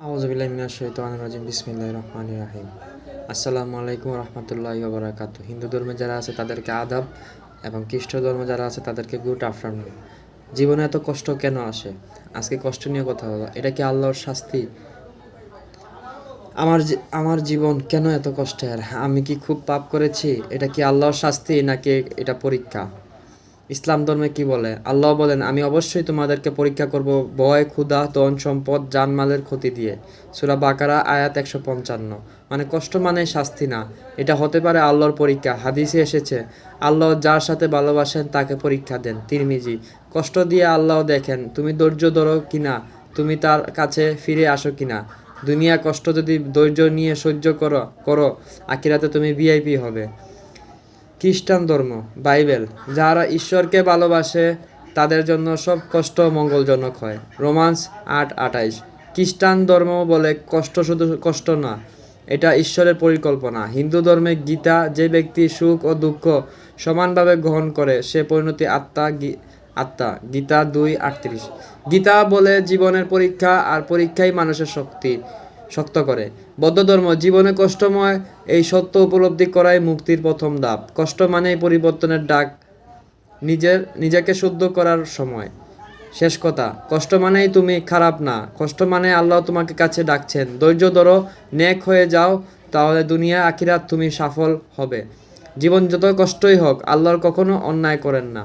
আউযুবিল্লাহি মিনাশ শাইতানির রাজিম বিসমিল্লাহির রহমানির রহিম। আসসালামু আলাইকুম রাহমাতুল্লাহি ওয়া বারাকাতুহু। হিন্দু ধর্মে যারা আছে তাদেরকে আদাব এবং খ্রিস্ট ধর্মে যারা আছে তাদেরকে গুড আফটারনুন। জীবনে এত কষ্ট কেন আসে? আজকে কষ্ট নিয়ে কথা বলা। এটা কি আল্লাহর শাস্তি? আমার জীবন কেন এত কষ্টের? আমি কি খুব পাপ করেছি? এটা কি আল্লাহর শাস্তি নাকি এটা পরীক্ষা? ইসলাম ধর্মে কি বলে? আল্লাহ বলেন, আমি অবশ্যই তোমাদেরকে পরীক্ষা করব ভয়, ক্ষুধা, ধন সম্পদ, জানমালের ক্ষতি দিয়ে। সূরা বাকারা আয়াত 155। মানে কষ্ট মানে শাস্তি না, এটা হতে পারে আল্লাহর পরীক্ষা। হাদিসে এসেছে, আল্লাহ যার সাথে ভালোবাসেন তাকে পরীক্ষা দেন। তিরমিজি। কষ্ট দিয়ে আল্লাহ দেখেন তুমি ধৈর্য ধরো কিনা, তুমি তার কাছে ফিরে আসো কিনা। দুনিয়া কষ্ট যদি ধৈর্য নিয়ে সহ্য করো করো আখিরাতে তুমি ভিআইপি হবে। খ্রিস্টান ধর্ম, বাইবেল, যারা ঈশ্বরকে ভালোবাসে তাদের জন্য সব কষ্ট মঙ্গলজনক হয়। রোমান্স 8:28। খ্রিস্টান ধর্ম বলে কষ্ট শুধু কষ্ট না, এটা ঈশ্বরের পরিকল্পনা। হিন্দু ধর্মে গীতা, যে ব্যক্তি সুখ ও দুঃখ সমানভাবে গ্রহণ করে সে পরিণতি আত্মা। গীতা 2:38। গীতা বলে জীবনের পরীক্ষা, আর পরীক্ষাই মানুষের শক্ত করে। বৌদ্ধ ধর্ম, জীবনে কষ্টময়, এই সত্য উপলব্ধি করাই মুক্তির প্রথম ধাপ। কষ্ট মানেই পরিবর্তনের ডাক, নিজেকে শুদ্ধ করার সময়। শেষ কথা, কষ্ট মানেই তুমি খারাপ না, কষ্ট মানে আল্লাহ তোমাকে কাছে ডাকছেন। ধৈর্য ধরো, নেক হয়ে যাও, তাহলে দুনিয়া আখিরাত তুমি সফল হবে। জীবন যত কষ্টই হোক, আল্লাহর কখনো অন্যায় করেন না।